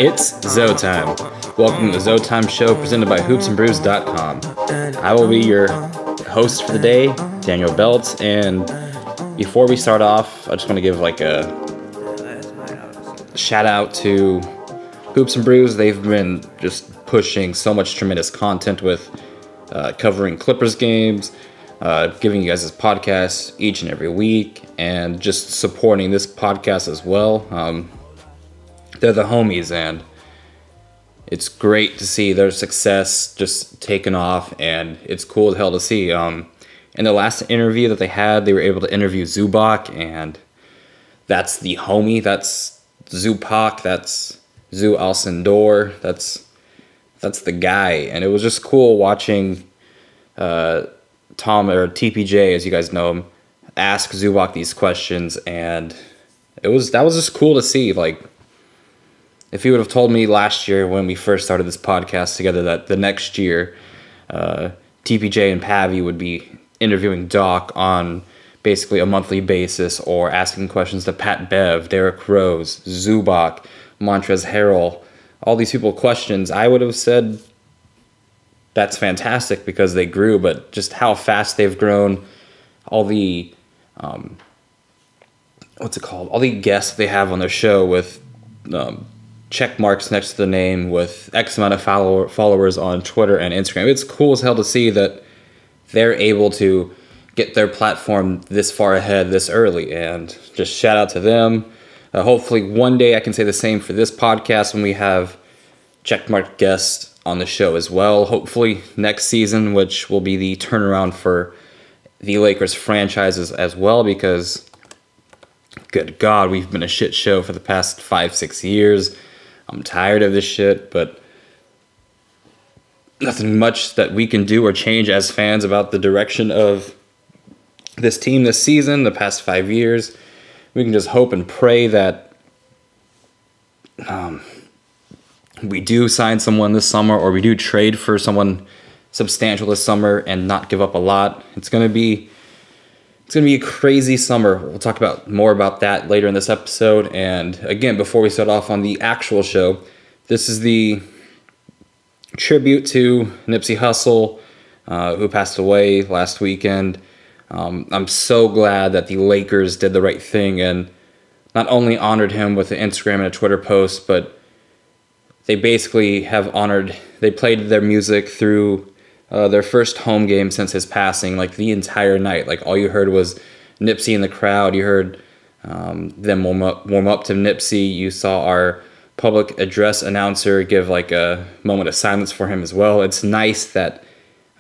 It's ZoTime. Welcome to the ZoTime show presented by HoopsNBrews.com. I will be your host for the day, Daniel Beltz, and before we start off, I just want to give like a shout out to Hoops and Brews. They've been just pushing so much tremendous content with covering Clippers games, giving you guys this podcast each and every week, and just supporting this podcast as well. They're the homies, and it's great to see their success just taking off, and it's cool as hell to see. In the last interview that they had, they were able to interview Zubac, and that's the homie. That's Zupac. That's Zu Alcindor. That's the guy, and it was just cool watching Tom, or TPJ, as you guys know him, ask Zubac these questions, and that was just cool to see. Like, if he would have told me last year when we first started this podcast together that the next year TPJ and Pavy would be interviewing Doc on basically a monthly basis, or asking questions to Pat Bev, Derrick Rose, Zubac, Montrezl Harrell, all these people questions, I would have said that's fantastic because they grew, but just how fast they've grown, all the all the guests they have on their show with check marks next to the name with X amount of followers on Twitter and Instagram. It's cool as hell to see that they're able to get their platform this far ahead this early, and just shout out to them. Hopefully one day I can say the same for this podcast when we have checkmark guests on the show as well. Hopefully next season, which will be the turnaround for the Lakers franchises as well, because good God, we've been a shit show for the past 5-6 years. I'm tired of this shit, but nothing much that we can do or change as fans about the direction of this team this season, the past 5 years. We can just hope and pray that we do sign someone this summer, or we do trade for someone substantial this summer and not give up a lot. It's gonna be a crazy summer. We'll talk more about that later in this episode. And again, before we start off on the actual show, this is the tribute to Nipsey Hussle, who passed away last weekend. I'm so glad that the Lakers did the right thing and not only honored him with an Instagram and a Twitter post, but they basically they played their music through their first home game since his passing, like the entire night. Like, all you heard was Nipsey in the crowd. You heard them warm up to Nipsey. You saw our public address announcer give like a moment of silence for him as well. It's nice that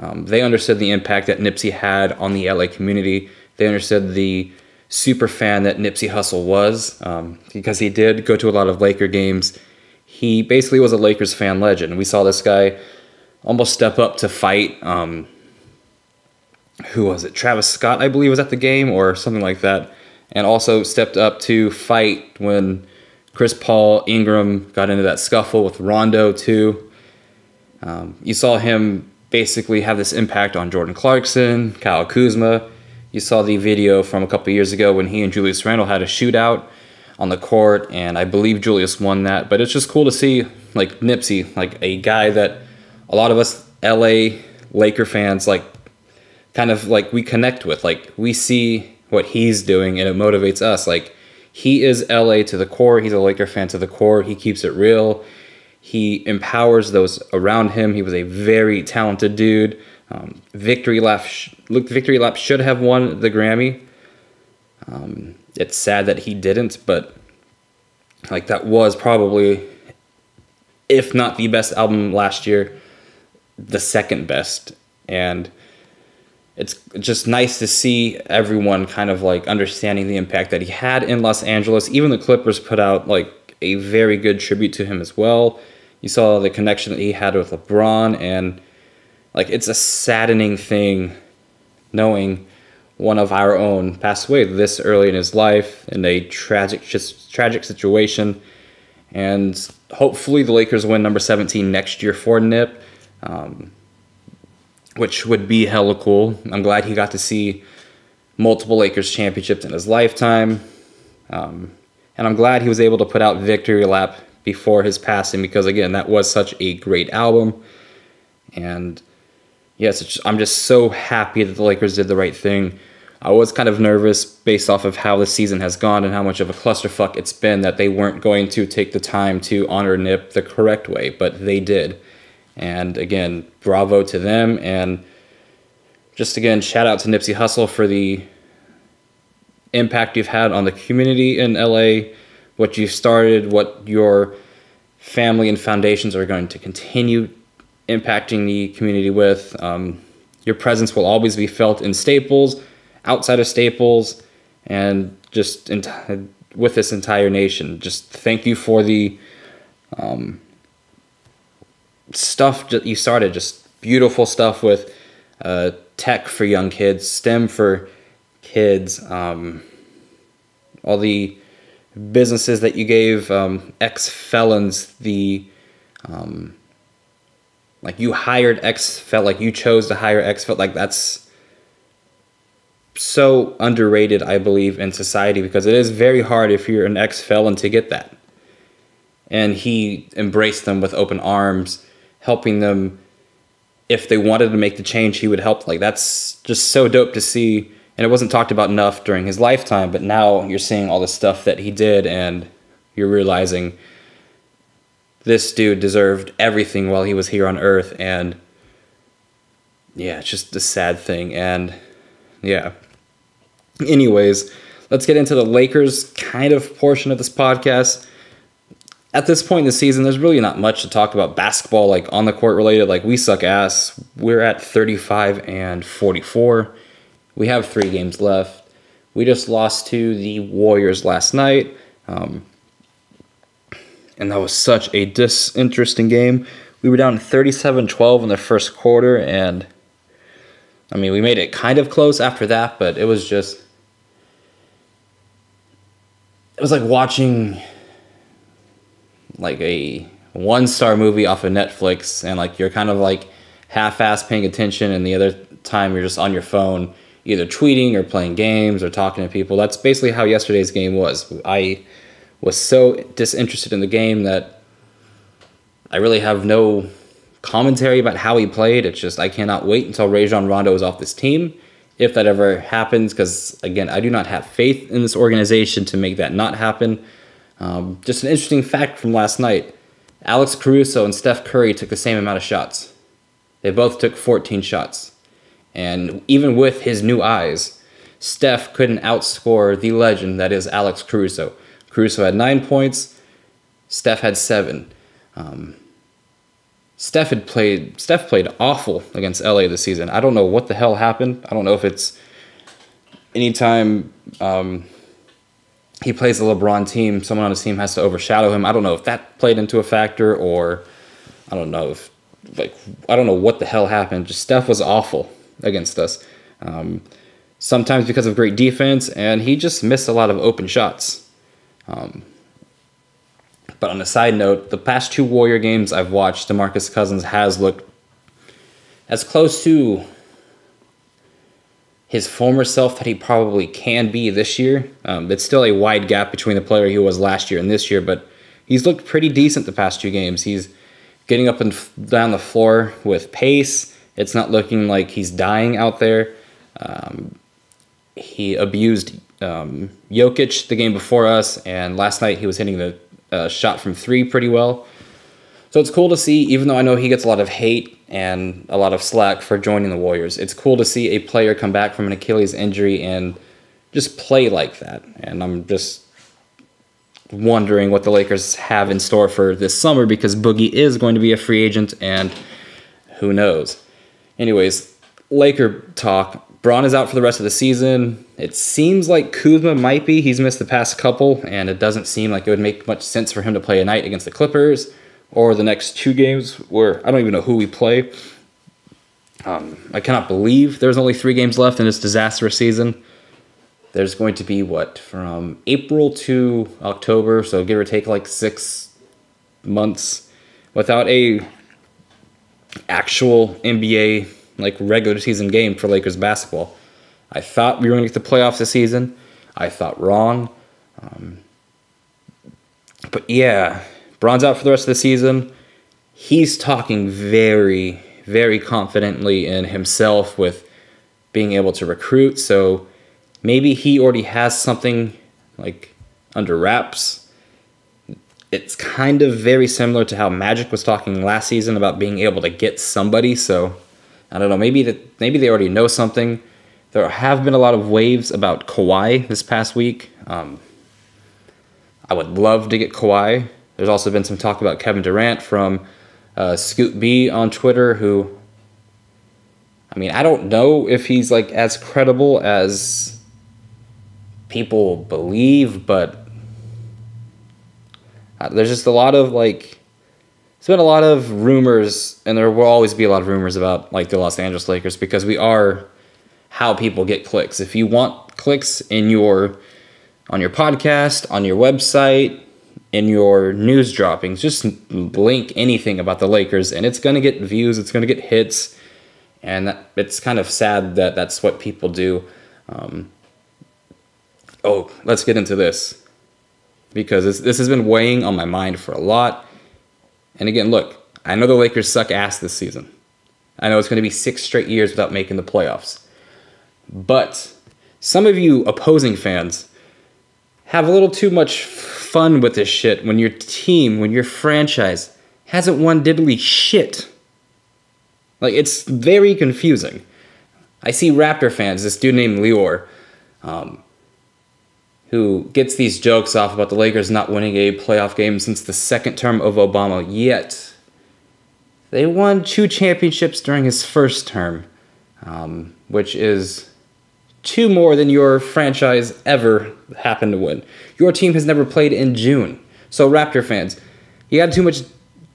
they understood the impact that Nipsey had on the LA community. They understood the super fan that Nipsey Hussle was, because he did go to a lot of Laker games. He basically was a Lakers fan legend. We saw this guy almost step up to fight, who was it? Travis Scott, I believe, was at the game or something like that. And also stepped up to fight when Chris Paul, Ingram got into that scuffle with Rondo too. You saw him basically have this impact on Jordan Clarkson, Kyle Kuzma. You saw the video from a couple years ago when he and Julius Randle had a shootout on the court, and I believe Julius won that. But it's just cool to see, like, Nipsey, like a guy that a lot of us LA Laker fans, like, kind of like we connect with. Like, we see what he's doing and it motivates us. Like, he is LA to the core. He's a Laker fan to the core. He keeps it real. He empowers those around him. He was a very talented dude. Victory Lap should have won the Grammy. It's sad that he didn't, but like, that was probably, if not the best album last year, the second best. And it's just nice to see everyone kind of like understanding the impact that he had in Los Angeles. Even the Clippers put out like a very good tribute to him as well. You saw the connection that he had with LeBron, and like, it's a saddening thing knowing one of our own passed away this early in his life in a tragic situation. And hopefully the Lakers win number 17 next year for Nip, which would be hella cool. I'm glad he got to see multiple Lakers championships in his lifetime. And And I'm glad he was able to put out Victory Lap before his passing because, again, that was such a great album. And yes, I'm just so happy that the Lakers did the right thing. I was kind of nervous based off of how the season has gone and how much of a clusterfuck it's been that they weren't going to take the time to honor Nip the correct way, but they did. And again, bravo to them. And just again, shout out to Nipsey Hussle for the impact you've had on the community in LA, what you've started, what your family and foundations are going to continue impacting the community with. Your presence will always be felt in Staples, outside of Staples, and just with this entire nation. Just thank you for the stuff that you started. Just beautiful stuff with tech for young kids, STEM for kids, all the businesses that you gave ex-felons the like you hired ex-fel, like you chose to hire ex-fel, like that's so underrated, I believe, in society, because it is very hard if you're an ex-felon to get that. And he embraced them with open arms, helping them. If they wanted to make the change, he would help. Like, that's just so dope to see. And it wasn't talked about enough during his lifetime, but now you're seeing all the stuff that he did, and you're realizing this dude deserved everything while he was here on Earth. And yeah, it's just a sad thing. And yeah. Anyways, let's get into the Lakers kind of portion of this podcast. At this point in the season, there's really not much to talk about basketball, like on the court related. Like, we suck ass. We're at 35-44. We have 3 games left. We just lost to the Warriors last night. And that was such a disinteresting game. We were down 37-12 in the first quarter. And, I mean, we made it kind of close after that. But it was just... It was like watching like a 1-star movie off of Netflix, and like you're kind of like half-ass paying attention, and the other time you're just on your phone either tweeting or playing games or talking to people. That's basically how yesterday's game was. I was so disinterested in the game that I really have no commentary about how he played. It's just I cannot wait until Rajon Rondo is off this team, if that ever happens, because, again, I do not have faith in this organization to make that not happen. Just an interesting fact from last night. Alex Caruso and Steph Curry took the same amount of shots. They both took 14 shots. And even with his new eyes, Steph couldn't outscore the legend that is Alex Caruso. Caruso had 9 points. Steph had 7. Steph played awful against LA this season. I don't know what the hell happened. I don't know if it's anytime he plays the LeBron team, someone on his team has to overshadow him. I don't know if that played into a factor, or I don't know what the hell happened. Just Steph was awful against us. Sometimes because of great defense, and he just missed a lot of open shots. But on a side note, the past 2 Warrior games I've watched, DeMarcus Cousins has looked as close to his former self that he probably can be this year. It's still a wide gap between the player he was last year and this year, but he's looked pretty decent the past 2 games. He's getting up and down the floor with pace. It's not looking like he's dying out there. He abused Jokic the game before us, and last night he was hitting the shot from 3 pretty well. So it's cool to see, even though I know he gets a lot of hate and a lot of slack for joining the Warriors, it's cool to see a player come back from an Achilles injury and just play like that. And I'm just wondering what the Lakers have in store for this summer, because Boogie is going to be a free agent, and who knows. Anyways, Laker talk. Braun is out for the rest of the season. It seems like Kuzma might be. He's missed the past couple, and it doesn't seem like it would make much sense for him to play a night against the Clippers or the next 2 games where I don't even know who we play. I cannot believe there's only 3 games left in this disastrous season. There's going to be, from April to October, so give or take like 6 months without a actual NBA regular season game for Lakers basketball. I thought we were going to get the playoffs this season. I thought wrong. But yeah, Bron's out for the rest of the season. He's talking very, very confidently in himself with being able to recruit. So maybe he already has something like under wraps. It's kind of very similar to how Magic was talking last season about being able to get somebody. So I don't know. Maybe they already know something. There have been a lot of waves about Kawhi this past week. I would love to get Kawhi. There's also been some talk about Kevin Durant from Scoot B on Twitter, who, I mean, I don't know if he's like as credible as people believe, but there's just a lot of like, there's been a lot of rumors, and there will always be a lot of rumors about like the Los Angeles Lakers, because we are how people get clicks. If you want clicks in on your podcast, on your website, in your news droppings, just link anything about the Lakers and it's going to get views, it's going to get hits, and it's kind of sad that that's what people do. Let's get into this, because this has been weighing on my mind for a lot. And again, look, I know the Lakers suck ass this season. I know it's going to be 6 straight years without making the playoffs. But some of you opposing fans have a little too much fun with this shit when your team, when your franchise hasn't won diddly shit. Like, it's very confusing. I see Raptor fans, this dude named Lior, who gets these jokes off about the Lakers not winning a playoff game since the second term of Obama, yet they won 2 championships during his first term, which is 2 more than your franchise ever happened to win. Your team has never played in June. So Raptor fans, you got too much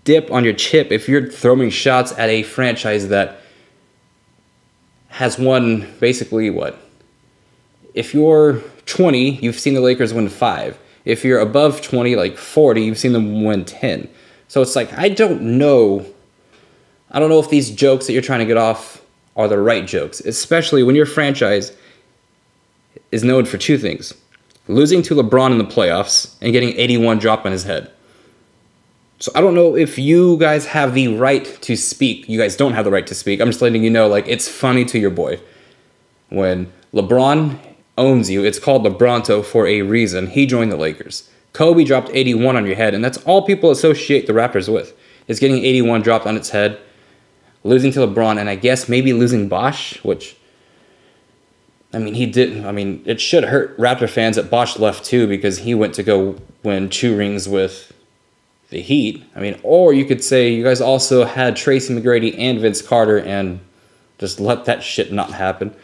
dip on your chip if you're throwing shots at a franchise that has won basically what? If you're 20, you've seen the Lakers win 5. If you're above 20, like 40, you've seen them win 10. So it's like, I don't know if these jokes that you're trying to get off are the right jokes, especially when your franchise is known for 2 things: losing to LeBron in the playoffs and getting 81 dropped on his head. So I don't know if you guys have the right to speak. You guys don't have the right to speak. I'm just letting you know, like, it's funny to your boy. When LeBron owns you, it's called LeBronto for a reason. He joined the Lakers. Kobe dropped 81 on your head, and that's all people associate the Raptors with, is getting 81 dropped on its head, losing to LeBron, and I guess maybe losing Bosh, which, I mean, it should hurt Raptor fans that Bosh left too, because he went to go win 2 rings with the Heat. I mean, or you could say you guys also had Tracy McGrady and Vince Carter and just let that shit not happen.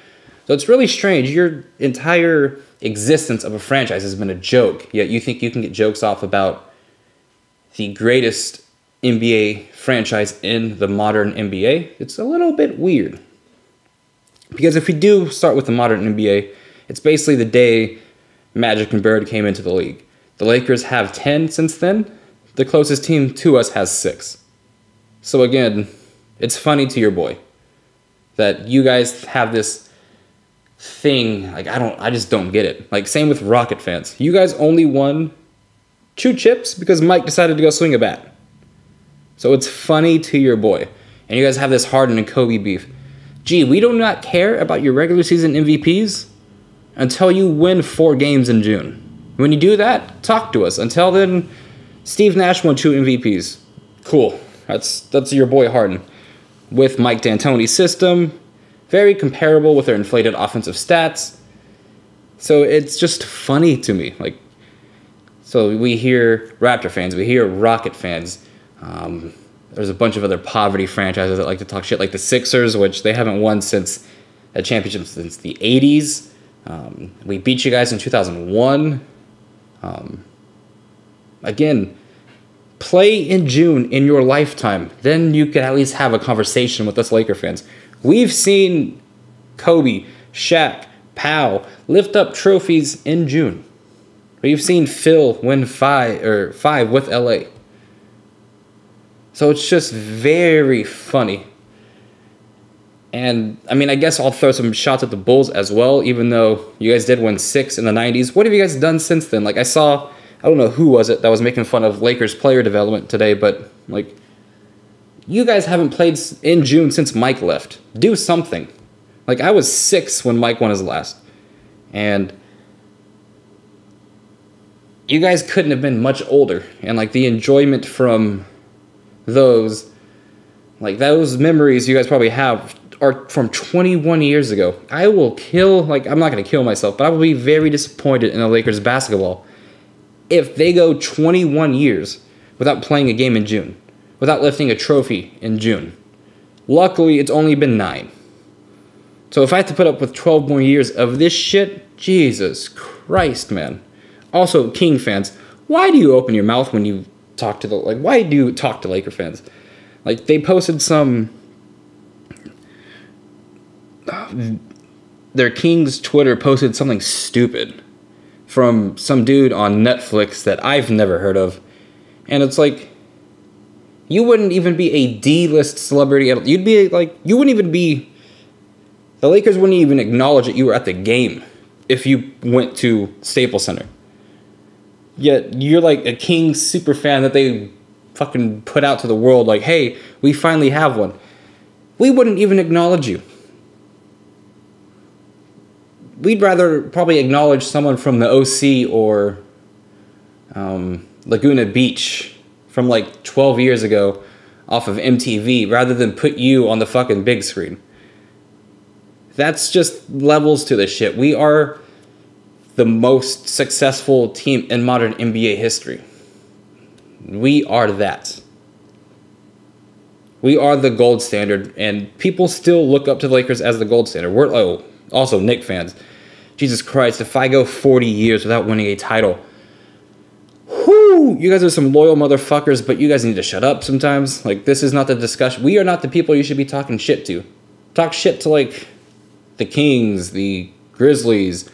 So it's really strange. Your entire existence of a franchise has been a joke, yet you think you can get jokes off about the greatest NBA franchise in the modern NBA? It's a little bit weird. Because if we do start with the modern NBA, it's basically the day Magic and Bird came into the league. The Lakers have 10 since then. The closest team to us has 6. So again, it's funny to your boy that you guys have this thing. Like, I just don't get it. Like, same with Rocket fans. You guys only won 2 chips because Mike decided to go swing a bat. So it's funny to your boy. And you guys have this Harden and Kobe beef. Gee, we do not care about your regular season MVPs until you win 4 games in June. When you do that, talk to us. Until then, Steve Nash won 2 MVPs. Cool. That's your boy Harden. With Mike D'Antoni's system, very comparable with their inflated offensive stats. So it's just funny to me. Like, so we hear Raptor fans, we hear Rocket fans. There's a bunch of other poverty franchises that like to talk shit, like the Sixers, which they haven't won since a championship since the 80s. We beat you guys in 2001. Again, play in June in your lifetime. Then you can at least have a conversation with us Laker fans. We've seen Kobe, Shaq, Powell lift up trophies in June. We've seen Phil win 5 with LA. So it's just very funny. And, I mean, I guess I'll throw some shots at the Bulls as well, even though you guys did win 6 in the 90s. What have you guys done since then? Like, I saw I don't know who was it that was making fun of Lakers player development today, but like, you guys haven't played in June since Mike left. Do something. Like, I was 6 when Mike won his last. And you guys couldn't have been much older. And like, the enjoyment from those, like, those memories you guys probably have are from 21 years ago. I will kill, like, I'm not going to kill myself, but I will be very disappointed in the Lakers basketball if they go 21 years without playing a game in June, without lifting a trophy in June. Luckily, it's only been 9. So if I have to put up with 12 more years of this shit, Jesus Christ, man. Also, King fans, why do you open your mouth when you talk to the, like, why do you talk to Laker fans? Like, they posted some, their King's Twitter posted something stupid from some dude on Netflix that I've never heard of. And it's like, you wouldn't even be a D-list celebrity. You'd be like, you wouldn't even be, the Lakers wouldn't even acknowledge that you were at the game if you went to Staples Center. Yet you're like a Kings super fan that they fucking put out to the world like, hey, we finally have one. We wouldn't even acknowledge you. We'd rather probably acknowledge someone from the OC or Laguna Beach from like 12 years ago off of MTV rather than put you on the fucking big screen. That's just levels to this shit. We are the most successful team in modern NBA history. We are that. We are the gold standard, and people still look up to the Lakers as the gold standard. We're also Knicks fans. Jesus Christ, if I go 40 years without winning a title, whoo, you guys are some loyal motherfuckers, but you guys need to shut up sometimes. Like, this is not the discussion. We are not the people you should be talking shit to. Talk shit to, like, the Kings, the Grizzlies,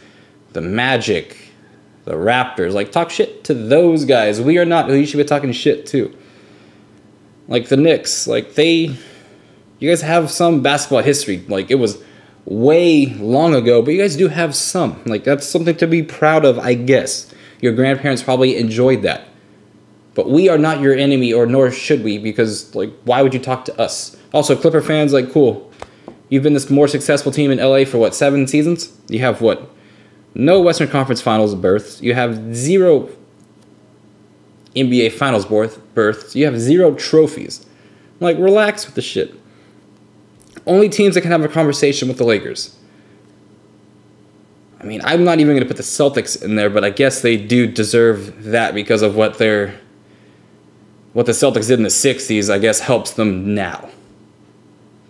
the Magic, the Raptors. Like, talk shit to those guys. We are not who you should be talking shit to. Like, the Knicks, like, you guys have some basketball history. Like, it was way long ago, but you guys do have some. Like, that's something to be proud of, I guess. Your grandparents probably enjoyed that. But we are not your enemy, or nor should we, because, like, why would you talk to us? Also, Clipper fans, like, cool. You've been this more successful team in LA for, what, 7 seasons? You have, what, no Western Conference Finals berths. You have 0 NBA Finals berths. You have 0 trophies. Like, relax with the shit. Only teams that can have a conversation with the Lakers. I mean, I'm not even going to put the Celtics in there, but I guess they do deserve that because of what the Celtics did in the 60s, I guess, helps them now.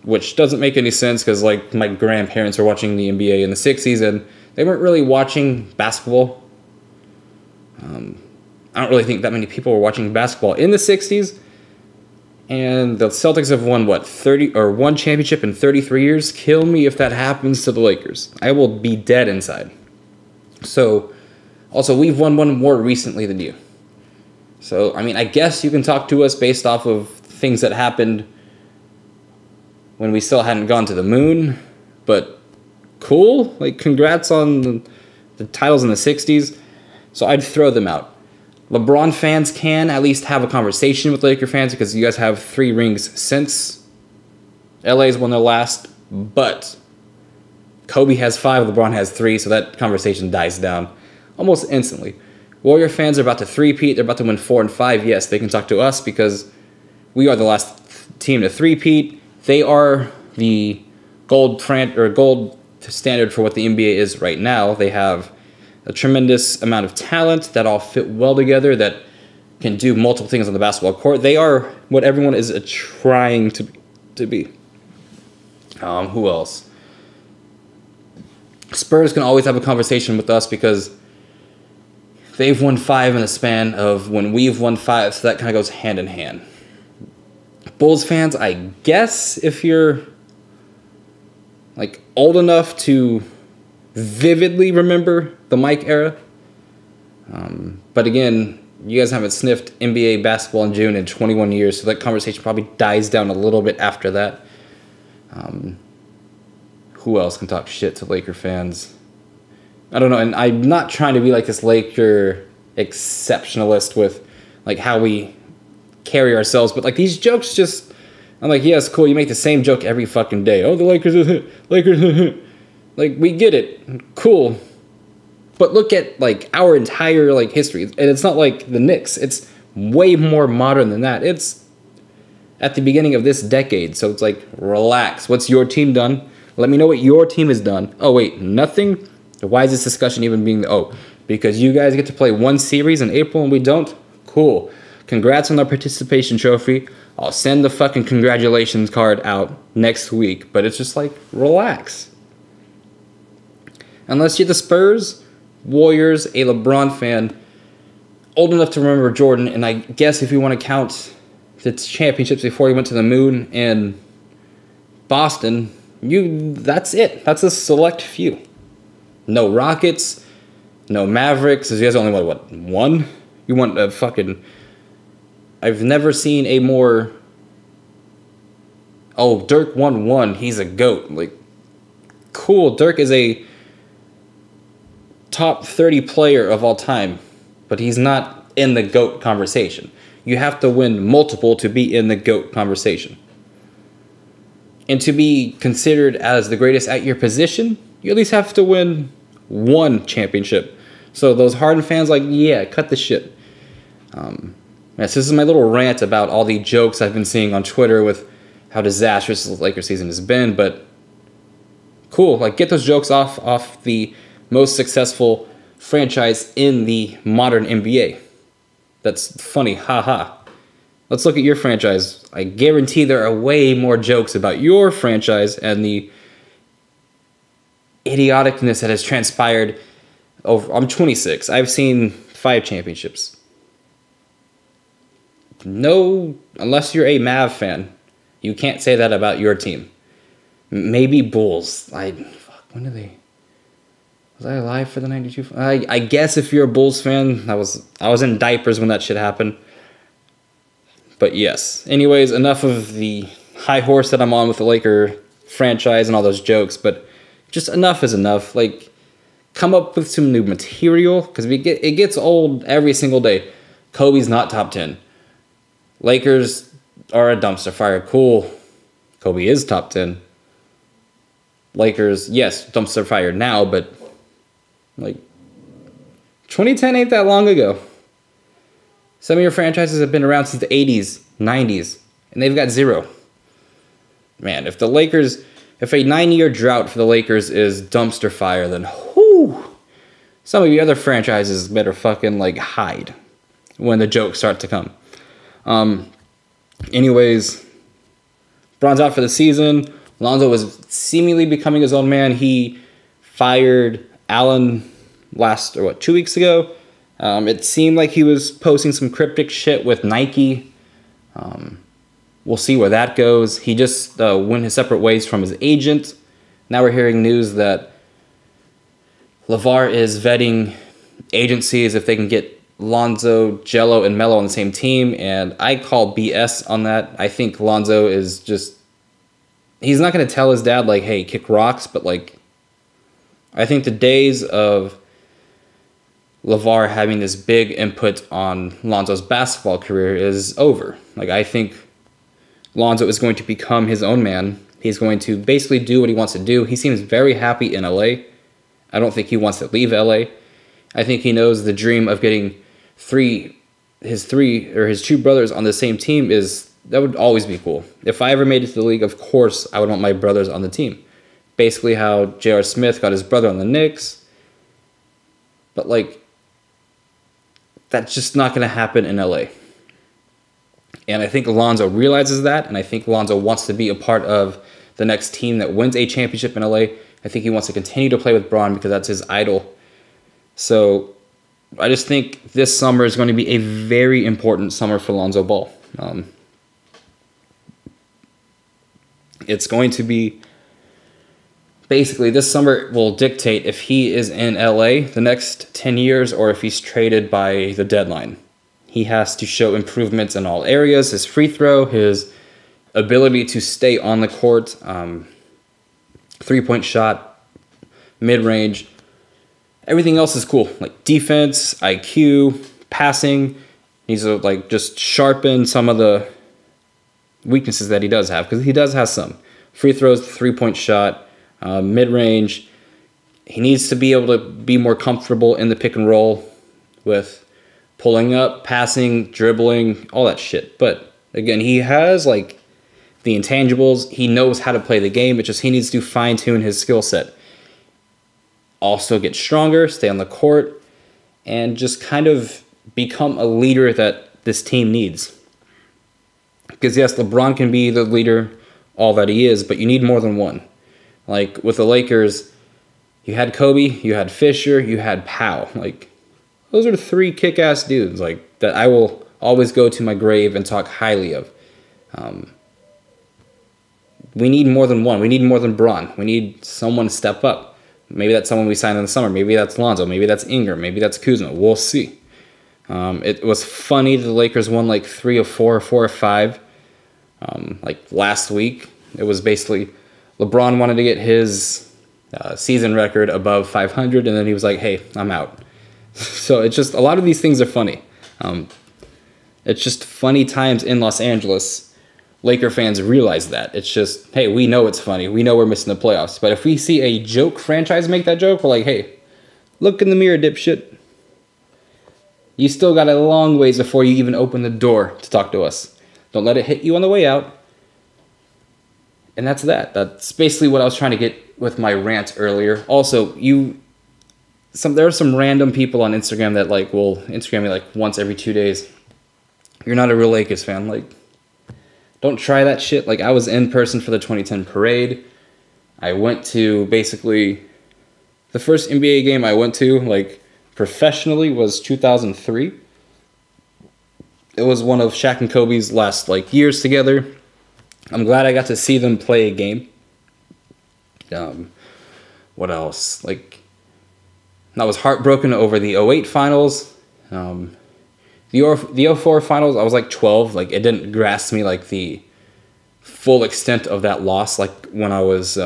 Which doesn't make any sense because, like, my grandparents were watching the NBA in the 60s and they weren't really watching basketball. I don't really think that many people were watching basketball in the 60s. And the Celtics have won, what, 1 championship in 33 years? Kill me if that happens to the Lakers. I will be dead inside. So, also, we've won one more recently than you. So, I mean, I guess you can talk to us based off of things that happened when we still hadn't gone to the moon. But, cool. Like, congrats on the titles in the 60s. So, I'd throw them out. LeBron fans can at least have a conversation with Laker fans because you guys have 3 rings since LA's won their last, but Kobe has 5, LeBron has 3, so that conversation dies down almost instantly. Warrior fans are about to three-peat, they're about to win 4 and 5. Yes, they can talk to us because we are the last team to three-peat. They are the gold standard for what the NBA is right now. They have a tremendous amount of talent that all fit well together, that can do multiple things on the basketball court. They are what everyone is trying to be. Who else? Spurs can always have a conversation with us because they've won 5 in the span of when we've won 5, so that kind of goes hand in hand. Bulls fans, I guess if you're like old enough to vividly remember the Mike era. But again, you guys haven't sniffed NBA basketball in June in 21 years, so that conversation probably dies down a little bit after that. Who else can talk shit to Laker fans? I don't know, and I'm not trying to be like this Laker exceptionalist with like how we carry ourselves, but like these jokes just, I'm like, yes, cool, you make the same joke every fucking day. Oh, the Lakers, like, we get it, cool. But look at like our entire like history, and it's not like the Knicks. It's way more modern than that. It's at the beginning of this decade, so it's like, relax. What's your team done? Let me know what your team has done. Oh wait, nothing? Why is this discussion even being, because you guys get to play one series in April and we don't? Cool. Congrats on the participation trophy. I'll send the fucking congratulations card out next week. But it's just like, relax. Unless you're the Spurs, Warriors, a LeBron fan, old enough to remember Jordan, and I guess if you want to count the championships before he went to the moon in Boston, that's it. That's a select few. No Rockets, no Mavericks. You guys only want, what, one? You want a fucking... I've never seen a more... Oh, Dirk won one. He's a GOAT. Like, cool. Dirk is a top 30 player of all time, but he's not in the GOAT conversation. You have to win multiple to be in the GOAT conversation. And to be considered as the greatest at your position, you at least have to win one championship. So those Harden fans, like, yeah, cut the shit. Yes, this is my little rant about all the jokes I've been seeing on Twitter with how disastrous the Lakers season has been, but cool. Like, get those jokes off the most successful franchise in the modern NBA. That's funny, haha. Let's look at your franchise. I guarantee there are way more jokes about your franchise and the idioticness that has transpired over... I'm 26. I've seen 5 championships. No, unless you're a Mav fan, you can't say that about your team. Maybe Bulls. When did they... Was I alive for the 92? I guess if you're a Bulls fan, I was in diapers when that shit happened. But yes. Anyways, enough of the high horse that I'm on with the Laker franchise and all those jokes, but just enough is enough. Like, come up with some new material, because it gets old every single day. Kobe's not top 10. Lakers are a dumpster fire. Cool. Kobe is top 10. Lakers, yes, dumpster fire now, but like 2010 ain't that long ago. Some of your franchises have been around since the 80s, 90s, and they've got 0. Man, if a 9-year drought for the Lakers is dumpster fire, then whoo, some of the other franchises better fucking like hide when the jokes start to come. Anyways, Bron's out for the season. Lonzo was seemingly becoming his own man. He fired Allen 2 weeks ago. It seemed like he was posting some cryptic shit with Nike. We'll see where that goes. He just went his separate ways from his agent. Now we're hearing news that LeVar is vetting agencies if they can get Lonzo, Jello, and Melo on the same team, and I call BS on that. I think Lonzo is just... He's not going to tell his dad, like, hey, kick rocks, but, like, I think the days of LeVar having this big input on Lonzo's basketball career is over. Like, I think Lonzo is going to become his own man. He's going to basically do what he wants to do. He seems very happy in LA. I don't think he wants to leave LA. I think he knows the dream of getting his 2 brothers on the same team that would always be cool. If I ever made it to the league, of course I would want my brothers on the team. Basically how J.R. Smith got his brother on the Knicks. But like, that's just not going to happen in LA. And I think Lonzo realizes that, and I think Lonzo wants to be a part of the next team that wins a championship in LA. I think he wants to continue to play with Bron because that's his idol. So I just think this summer is going to be a very important summer for Lonzo Ball. It's going to be... Basically, this summer will dictate if he is in LA the next 10 years or if he's traded by the deadline. He has to show improvements in all areas. His free throw, his ability to stay on the court, 3-point shot, mid-range, everything else is cool. Like defense, IQ, passing. He's like just sharpen some of the weaknesses that he does have, because he does have some. Free throws, 3-point shot, mid-range. He needs to be able to be more comfortable in the pick and roll with pulling up, passing, dribbling, all that shit. But again, he has like the intangibles. He knows how to play the game. It's just he needs to fine-tune his skill set. Also get stronger, stay on the court, and just kind of become a leader that this team needs. Because yes, LeBron can be the leader, all that he is, but you need more than one. Like with the Lakers, you had Kobe, you had Fisher, you had Powell. Like those are 3 kick-ass dudes like that I will always go to my grave and talk highly of. We need more than one. We need more than Bron. We need someone to step up. Maybe that's someone we signed in the summer. Maybe that's Lonzo. Maybe that's Ingram. Maybe that's Kuzma. We'll see. It was funny the Lakers won like 3 of 4 or 4 or 5. Like last week, it was basically LeBron wanted to get his season record above 500, and then he was like, hey, I'm out. So it's just, a lot of these things are funny. It's just funny times in Los Angeles. Laker fans realize that. It's just, hey, we know it's funny. We know we're missing the playoffs. But if we see a joke franchise make that joke, we're like, hey, look in the mirror, dipshit. You still got a long ways before you even open the door to talk to us. Don't let it hit you on the way out. And that's that. That's basically what I was trying to get with my rant earlier. Also, there are some random people on Instagram that like will Instagram me like once every 2 days. You're not a real Lakers fan. Like, don't try that shit. Like, I was in person for the 2010 parade. I went to basically the first NBA game I went to, like, professionally was 2003. It was one of Shaq and Kobe's last, like, years together. I'm glad I got to see them play a game. What else? Like, I was heartbroken over the 08 finals. The 04 finals, I was like 12. Like, it didn't grasp me like the full extent of that loss. Like when I was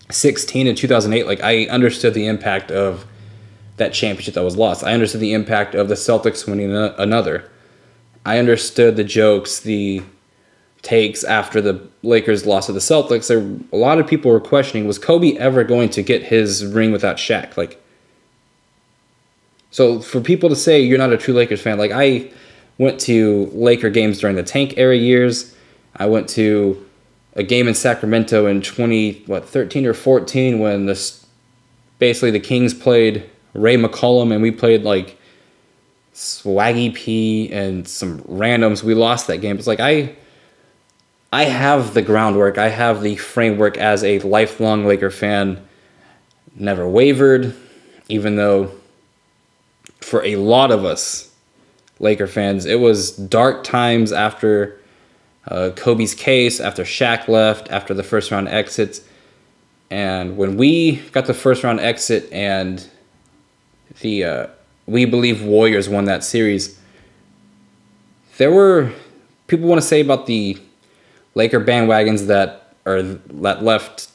16 in 2008, like I understood the impact of that championship that was lost. I understood the impact of the Celtics winning another. I understood the jokes, the takes after the Lakers lost to the Celtics. A lot of people were questioning, was Kobe ever going to get his ring without Shaq? Like, so for people to say you're not a true Lakers fan, like I went to Laker games during the Tank era years. I went to a game in Sacramento in 13 or 14 when basically the Kings played Ray McCollum and we played like Swaggy P and some randoms. We lost that game. It's like I have the groundwork. I have the framework as a lifelong Laker fan. Never wavered, even though for a lot of us Laker fans, it was dark times after Kobe's case, after Shaq left, after the first round exits. And when we got the first round exit and the We Believe Warriors won that series, there were people want to say about the Laker bandwagons that left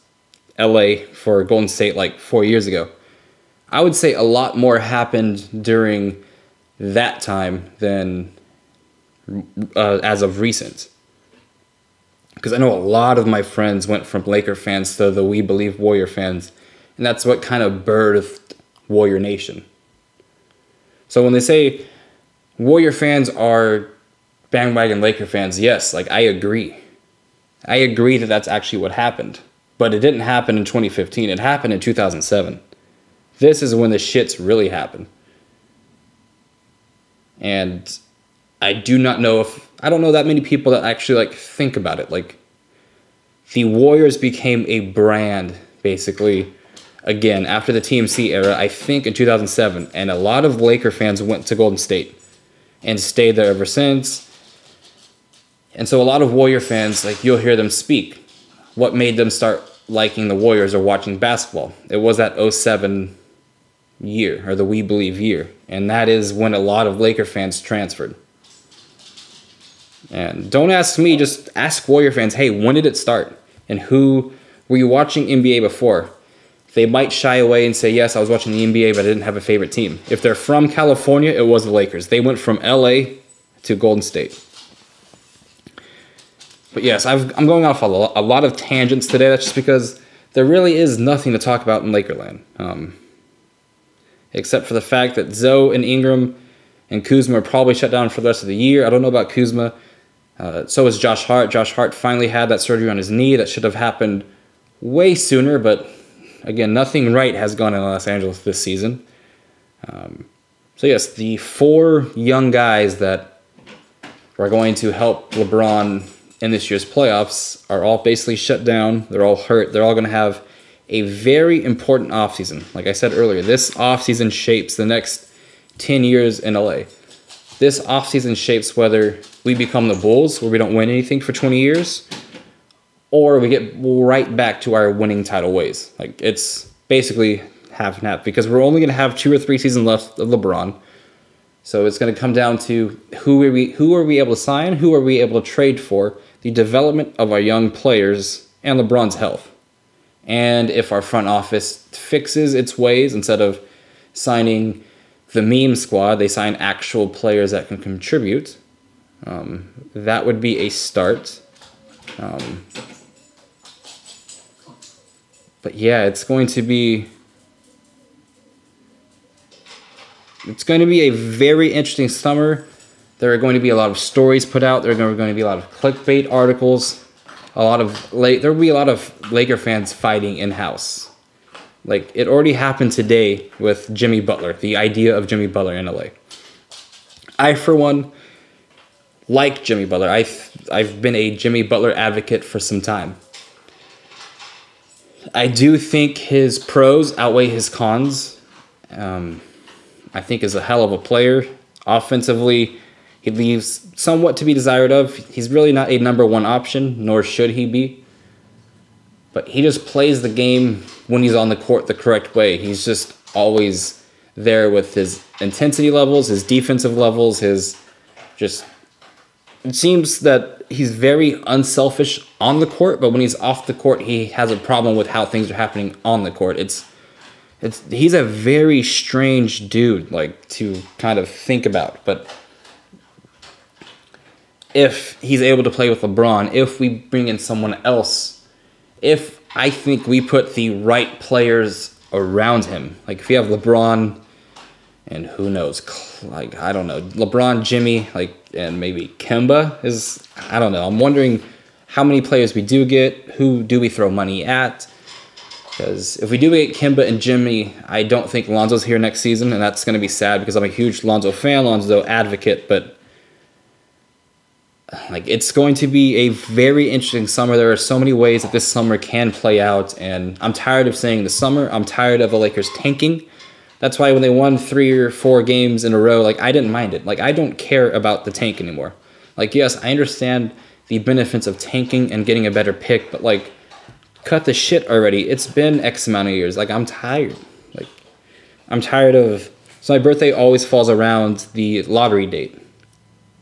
LA for Golden State like 4 years ago. I would say a lot more happened during that time than as of recent. Because I know a lot of my friends went from Laker fans to the We Believe Warrior fans, and that's what kind of birthed Warrior Nation. So when they say Warrior fans are bandwagon Laker fans, yes, like I agree. I agree that that's actually what happened. But it didn't happen in 2015. It happened in 2007. This is when the shits really happen. And I don't know that many people that actually like think about it. Like, the Warriors became a brand basically again after the TMC era, I think in 2007, and a lot of Laker fans went to Golden State and stayed there ever since. And so a lot of Warrior fans, like, you'll hear them speak. What made them start liking the Warriors or watching basketball? It was that 07 year, or the We Believe year. And that is when a lot of Laker fans transferred. And don't ask me, just ask Warrior fans, hey, when did it start? And who were you watching NBA before? they might shy away and say, yes, I was watching the NBA, but I didn't have a favorite team. If they're from California, it was the Lakers. They went from LA to Golden State. But yes, I'm going off a lot of tangents today. That's just because there really is nothing to talk about in Lakerland. Except for the fact that Zo and Ingram and Kuzma are probably shut down for the rest of the year. I don't know about Kuzma. So is Josh Hart. Josh Hart finally had that surgery on his knee. That should have happened way sooner, but again, nothing right has gone in Los Angeles this season. So yes, the 4 young guys that are going to help LeBron in this year's playoffs are all basically shut down. They're all hurt. They're all going to have a very important offseason. Like I said earlier, this offseason shapes the next 10 years in LA. This offseason shapes whether we become the Bulls, where we don't win anything for 20 years, or we get right back to our winning title ways. Like, it's basically half and half, because we're only going to have 2 or 3 seasons left of LeBron. So it's going to come down to who are we able to sign, who are we able to trade for, the development of our young players, and LeBron's health. And if our front office fixes its ways, instead of signing the meme squad, they sign actual players that can contribute. That would be a start. But yeah, it's going to be a very interesting summer. There are going to be a lot of stories put out. There are going to be a lot of clickbait articles. There will be a lot of Laker fans fighting in-house. Like, it already happened today with Jimmy Butler, the idea of Jimmy Butler in LA. I, for one, like Jimmy Butler. I've been a Jimmy Butler advocate for some time. I do think his pros outweigh his cons. I think he's a hell of a player. Offensively, he leaves somewhat to be desired of. He's really not a number 1 option, nor should he be. But he just plays the game when he's on the court the correct way. He's just always there with his intensity levels, his defensive levels, it seems that he's very unselfish on the court, but when he's off the court, he has a problem with how things are happening on the court. He's a very strange dude, like, to kind of think about. But if he's able to play with LeBron, if we bring in someone else, if I think we put the right players around him, like if you have LeBron and who knows, like, I don't know, LeBron, Jimmy, like, and maybe Kemba is, I don't know. I'm wondering how many players we do get, who do we throw money at? Because if we do get Kemba and Jimmy, I don't think Lonzo's here next season, and that's going to be sad because I'm a huge Lonzo fan, Lonzo advocate, but like, it's going to be a very interesting summer. There are so many ways that this summer can play out, and I'm tired of saying the summer. I'm tired of the Lakers tanking. That's why when they won 3 or 4 games in a row, like, I didn't mind it. Like, I don't care about the tank anymore. Like, yes, I understand the benefits of tanking and getting a better pick, but, like, cut the shit already. It's been X amount of years. Like, I'm tired. Like, I'm tired of... So my birthday always falls around the lottery date.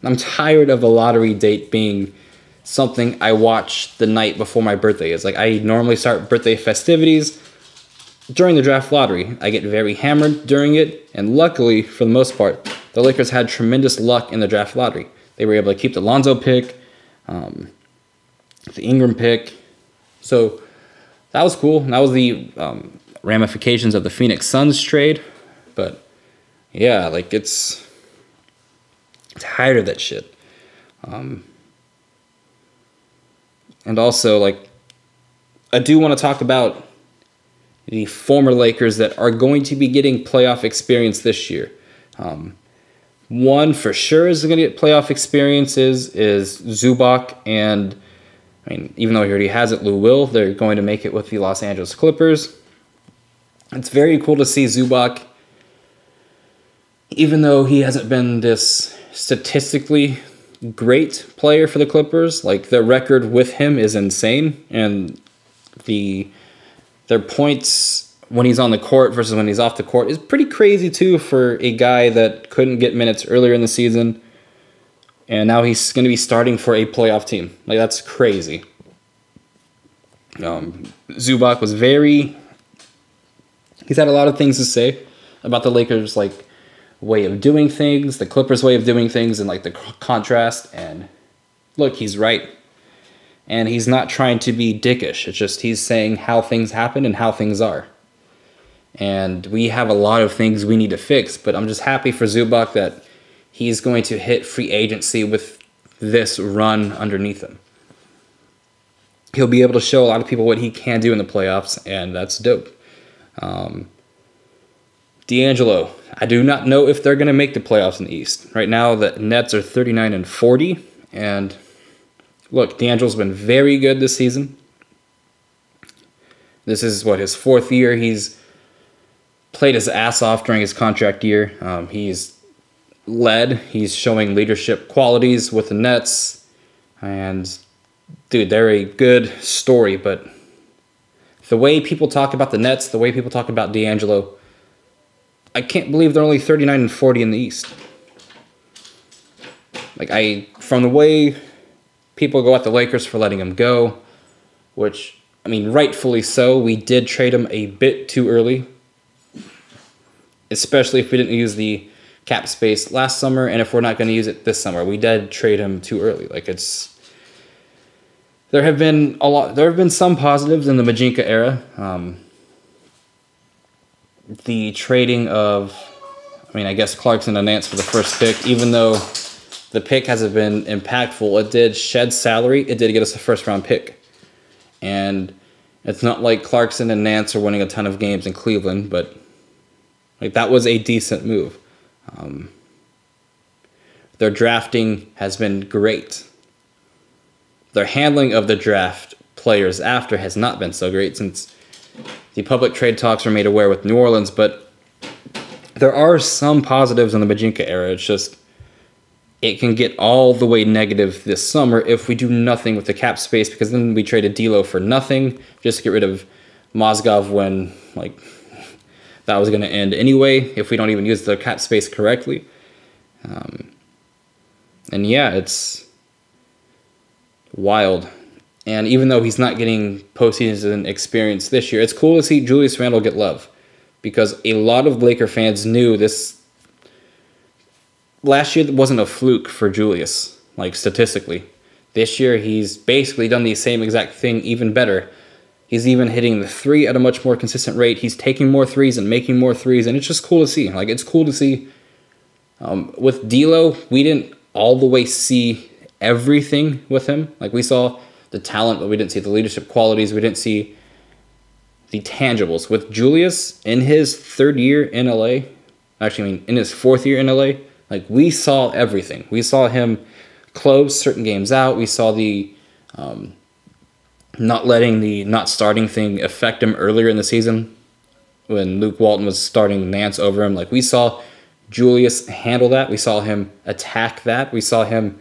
I'm tired of a lottery date being something I watch the night before my birthday is. Like, I normally start birthday festivities during the draft lottery. I get very hammered during it, and luckily, for the most part, the Lakers had tremendous luck in the draft lottery. They were able to keep the Lonzo pick, the Ingram pick. So that was cool. That was the ramifications of the Phoenix Suns trade. But yeah, like, it's tired of that shit. And also, like, I do want to talk about the former Lakers that are going to be getting playoff experience this year. One for sure is going to get playoff experiences is Zubac, and I mean, even though he already has it, Lou Will. They're going to make it with the Los Angeles Clippers. It's very cool to see Zubac, even though he hasn't been this statistically great player for the Clippers. Like, the record with him is insane, and their points when he's on the court versus when he's off the court is pretty crazy too for a guy that couldn't get minutes earlier in the season, and now he's going to be starting for a playoff team. Like, that's crazy. Zubac was very He's had a lot of things to say about the Lakers, like, way of doing things, the Clippers' way of doing things, and, like, the contrast. And look, he's right. And he's not trying to be dickish. It's just he's saying how things happen and how things are. And we have a lot of things we need to fix, but I'm just happy for Zubac that he's going to hit free agency with this run underneath him. He'll be able to show a lot of people what he can do in the playoffs, and that's dope. D'Angelo, I do not know if they're going to make the playoffs in the East. Right now, the Nets are 39-40, and look, D'Angelo's been very good this season. This is, his 4th year. He's played his ass off during his contract year. He's led. He's showing leadership qualities with the Nets. And, dude, they're a good story. But the way people talk about the Nets, the way people talk about D'Angelo, I can't believe they're only 39-40 in the East. From the way people go at the Lakers for letting him go, which, I mean, rightfully so. We did trade him a bit too early, especially if we didn't use the cap space last summer, and if we're not going to use it this summer. We did trade him too early. There have been some positives in the Magica era. The trading of, I guess Clarkson and Nance for the first pick, even though the pick hasn't been impactful, it did shed salary. It did get us a first-round pick. And it's not like Clarkson and Nance are winning a ton of games in Cleveland, but that was a decent move. Their drafting has been great. Their handling of the draft players after has not been so great since the public trade talks were made aware with New Orleans, but there are some positives in the Magica era. It's just it can get all the way negative this summer if we do nothing with the cap space, because then we traded D'Lo for nothing just to get rid of Mozgov when that was going to end anyway if we don't even use the cap space correctly. And yeah, it's wild. And even though he's not getting postseason experience this year, it's cool to see Julius Randle get love, because a lot of Laker fans knew this. Last year wasn't a fluke for Julius, statistically. This year, he's basically done the same exact thing, even better. He's even hitting the three at a much more consistent rate. He's taking more threes and making more threes, and it's just cool to see. It's cool to see. With D'Lo, we didn't all the way see everything with him. We saw the talent, but we didn't see the leadership qualities. We didn't see the tangibles. With Julius, in his 3rd year in LA, in his 4th year in LA, we saw everything. We saw him close certain games out. We saw the not letting the not starting thing affect him earlier in the season when Luke Walton was starting Nance over him. We saw Julius handle that. We saw him attack that. We saw him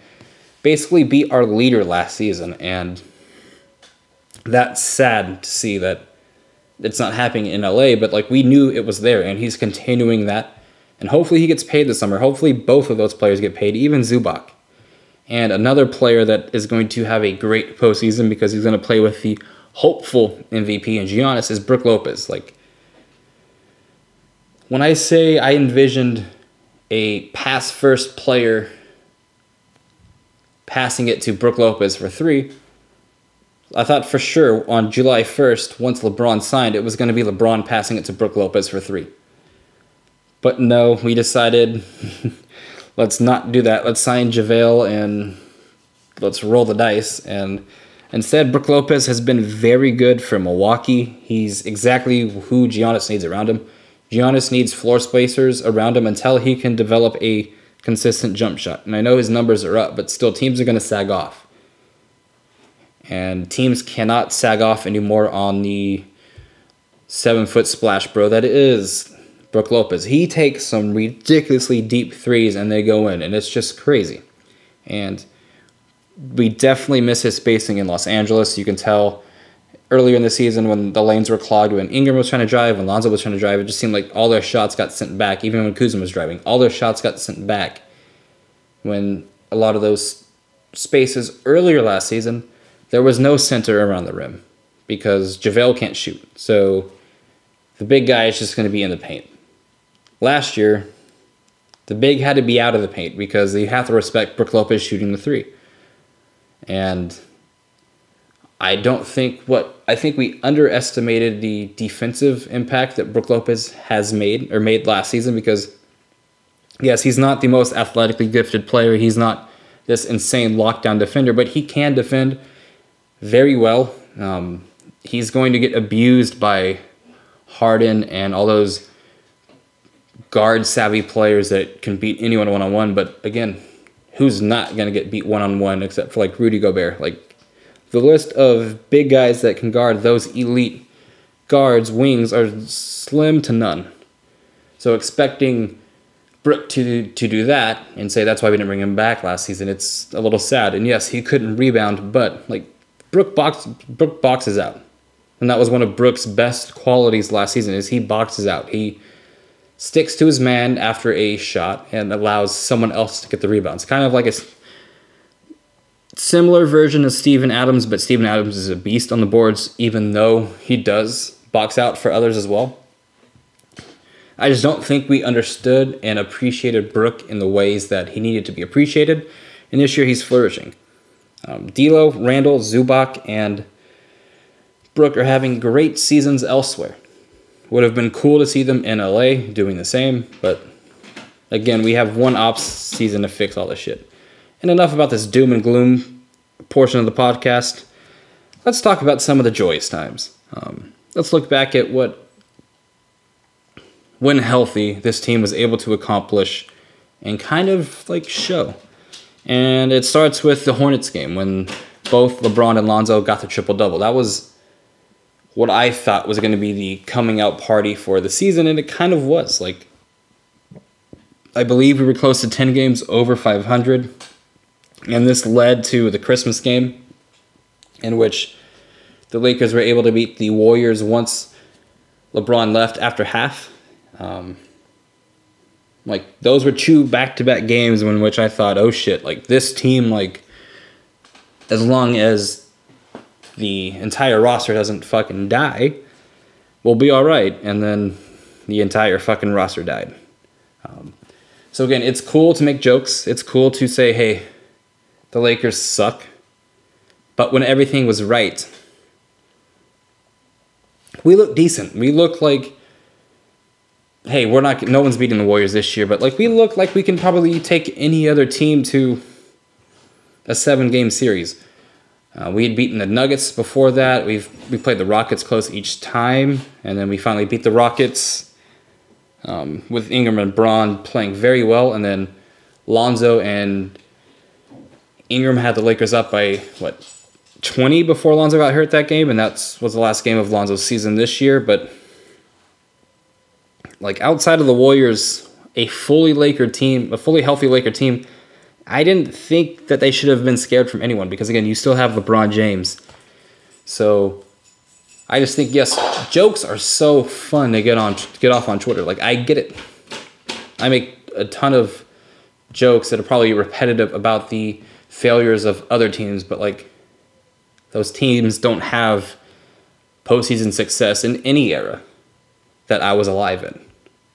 basically be our leader last season, and that's sad to see that it's not happening in LA, but we knew it was there, and he's continuing that. And hopefully he gets paid this summer. Hopefully both of those players get paid, even Zubac. And another player that is going to have a great postseason because he's going to play with the hopeful MVP and Giannis is Brook Lopez. When I say I envisioned a pass-first player passing it to Brook Lopez for 3, I thought for sure on July 1st, once LeBron signed, it was going to be LeBron passing it to Brook Lopez for 3. But no, we decided, let's not do that. Let's sign JaVale and let's roll the dice. And instead, Brook Lopez has been very good for Milwaukee. He's exactly who Giannis needs around him. Giannis needs floor spacers around him until he can develop a consistent jump shot. And I know his numbers are up, but still teams are going to sag off. And teams cannot sag off anymore on the 7-foot splash bro that is Brook Lopez. He takes some ridiculously deep threes and they go in, and it's just crazy. And we definitely miss his spacing in Los Angeles. You can tell earlier in the season when the lanes were clogged, when Ingram was trying to drive, when Lonzo was trying to drive, it just seemed like all their shots got sent back, even when Kuzma was driving. All their shots got sent back when a lot of those spaces earlier last season, there was no center around the rim because JaVale can't shoot. So the big guy is just going to be in the paint. Last year, the big had to be out of the paint because you have to respect Brook Lopez shooting the three. And I think we underestimated the defensive impact that Brook Lopez has made last season because, yes, he's not the most athletically gifted player. He's not this insane lockdown defender, but he can defend very well. He's going to get abused by Harden and all those guard-savvy players that can beat anyone one-on-one. But again, who's not going to get beat one-on-one except for like Rudy Gobert? Like, the list of big guys that can guard those elite guards, wings, are slim to none. So expecting Brook to do that and say that's why we didn't bring him back last season, it's a little sad. And yes, he couldn't rebound, but like Brook boxes out. And that was one of Brook's best qualities last season, is he boxes out. He sticks to his man after a shot and allows someone else to get the rebounds. Kind of like a similar version of Steven Adams, but Steven Adams is a beast on the boards, even though he does box out for others as well. I just don't think we understood and appreciated Brook in the ways that he needed to be appreciated. And this year he's flourishing. D'Lo, Randall, Zubac, and Brook are having great seasons elsewhere. Would have been cool to see them in LA doing the same, but again, we have one off season to fix all this shit. And enough about this doom and gloom portion of the podcast. Let's talk about some of the joyous times. Let's look back at what, when healthy, this team was able to accomplish and kind of like show. And it starts with the Hornets game when both LeBron and Lonzo got the triple-double. That was what I thought was going to be the coming out party for the season, and it kind of was. Like, I believe we were close to 10 games over 500, and this led to the Christmas game in which the Lakers were able to beat the Warriors once LeBron left after half. Like, those were two back-to-back games in which I thought, oh shit, like, this team, like, as long as the entire roster doesn't fucking die, we'll be all right. And then the entire fucking roster died. So again, it's cool to make jokes. It's cool to say, hey, the Lakers suck. But when everything was right, we look decent. We look like, hey, no one's beating the Warriors this year, but like we look like we can probably take any other team to a 7-game series. We had beaten the Nuggets before that. We played the Rockets close each time, and then we finally beat the Rockets with Ingram and Braun playing very well, and then Lonzo and Ingram had the Lakers up by 20 before Lonzo got hurt that game, and that was the last game of Lonzo's season this year. But like, outside of the Warriors, a fully healthy Laker team, I didn't think that they should have been scared from anyone because, again, you still have LeBron James. So I just think, yes, jokes are so fun to get off on Twitter. Like, I get it. I make a ton of jokes that are probably repetitive about the failures of other teams, but like, those teams don't have postseason success in any era that I was alive in.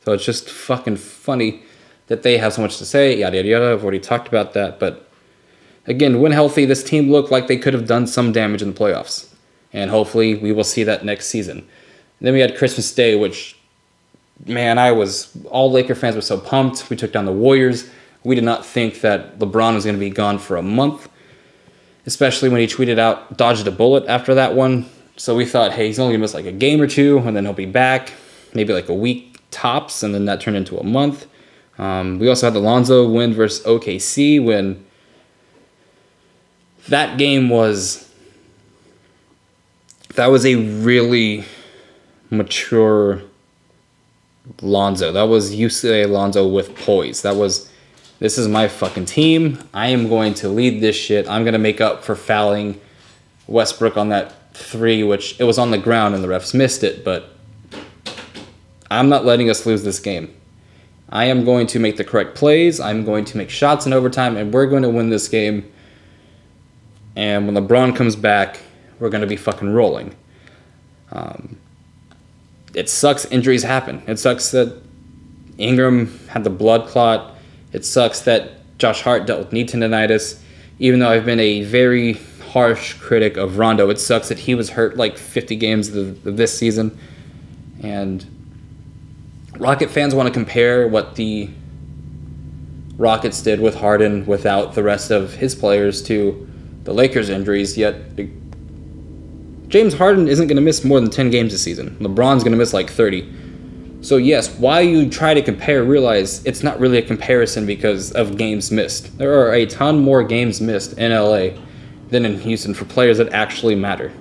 So it's just fucking funny that they have so much to say, yada, yada, yada. I've already talked about that. But again, when healthy, this team looked like they could have done some damage in the playoffs. And hopefully we will see that next season. And then we had Christmas Day, which, man, all Laker fans were so pumped. We took down the Warriors. We did not think that LeBron was going to be gone for a month, especially when he tweeted out, dodged a bullet after that one. So we thought, hey, he's only going to miss like a game or two, and then he'll be back, maybe like a week tops, and then that turned into a month. We also had the Lonzo win versus OKC when that game that was a really mature Lonzo. That was UCLA Lonzo with poise. This is my fucking team. I am going to lead this shit. I'm going to make up for fouling Westbrook on that 3, which it was on the ground and the refs missed it, but I'm not letting us lose this game. I am going to make the correct plays. I'm going to make shots in overtime, and we're going to win this game. And when LeBron comes back, we're going to be fucking rolling. it sucks injuries happen. It sucks that Ingram had the blood clot. It sucks that Josh Hart dealt with knee tendonitis. Even though I've been a very harsh critic of Rondo, it sucks that he was hurt like 50 games of this season. And Rocket fans want to compare what the Rockets did with Harden without the rest of his players to the Lakers' injuries, yet James Harden isn't going to miss more than 10 games this season. LeBron's going to miss like 30. So yes, while you try to compare, realize it's not really a comparison because of games missed. There are a ton more games missed in LA than in Houston for players that actually matter.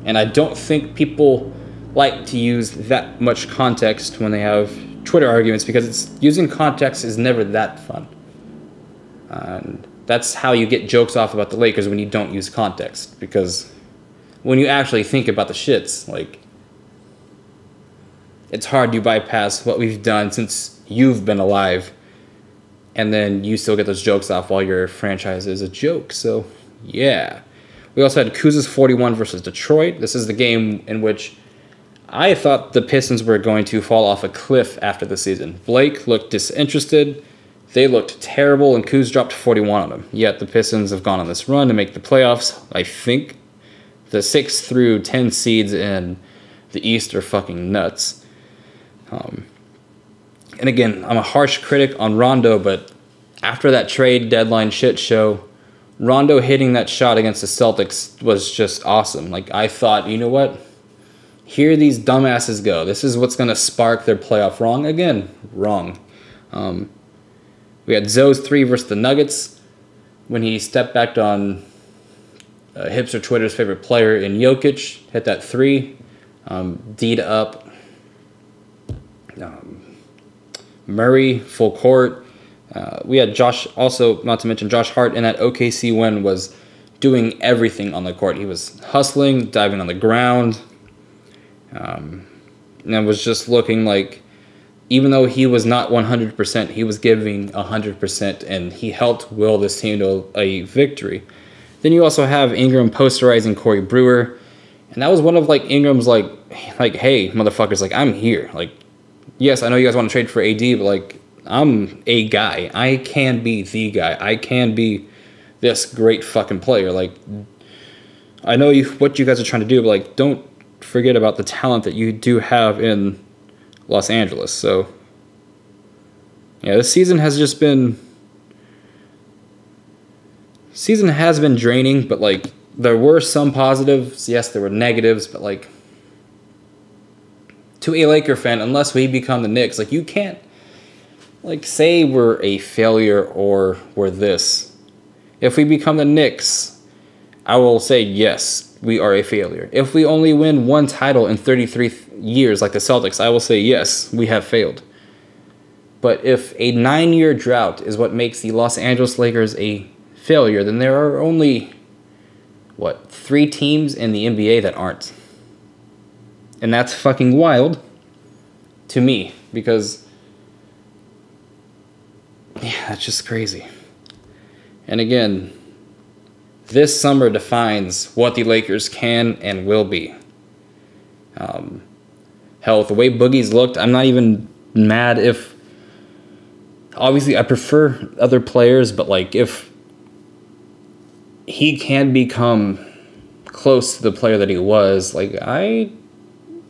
And I don't think people like to use that much context when they have Twitter arguments, because using context is never that fun. And that's how you get jokes off about the Lakers, when you don't use context. Because when you actually think about the shits, like, it's hard to bypass what we've done since you've been alive, and then you still get those jokes off while your franchise is a joke. So, yeah. We also had Kuz's 41 versus Detroit. This is the game in which I thought the Pistons were going to fall off a cliff after the season. Blake looked disinterested. They looked terrible, and Kuz dropped 41 on them. Yet the Pistons have gone on this run to make the playoffs. I think the 6 through 10 seeds in the East are fucking nuts. And again, I'm a harsh critic on Rondo, but after that trade deadline shit show, Rondo hitting that shot against the Celtics was just awesome. Like, I thought, you know what? Here these dumbasses go. This is what's going to spark their playoff run. Again, wrong. We had Zo's 3 versus the Nuggets when he stepped back on Hipster Twitter's favorite player in Jokic. Hit that 3. D'd up. Murray, full court. We had Josh, also, not to mention Josh Hart in that OKC win, was doing everything on the court. He was hustling, diving on the ground. And it was just looking like, even though he was not 100%, he was giving 100%, and he helped will this team to a victory. Then you also have Ingram posterizing Corey Brewer, and that was one of like Ingram's like, hey, motherfuckers, like, I'm here. Like, yes, I know you guys want to trade for AD, but like, I'm a guy. I can be the guy. I can be this great fucking player. Like, I know what you guys are trying to do, but like, don't forget about the talent that you do have in Los Angeles. So, yeah, this season has just been... Season has been draining, but like, there were some positives. Yes, there were negatives, but like, to a Laker fan, unless we become the Knicks, like, you can't like say we're a failure or we're this. If we become the Knicks, I will say yes, we are a failure. If we only win one title in 33 years like the Celtics, I will say yes, we have failed. But if a 9-year drought is what makes the Los Angeles Lakers a failure, then there are only, 3 teams in the NBA that aren't. And that's fucking wild to me, because, yeah, that's just crazy. And again, this summer defines what the Lakers can and will be. Hell, the way Boogie's looked, I'm not even mad if... Obviously, I prefer other players, but like, if he can become close to the player that he was, like, I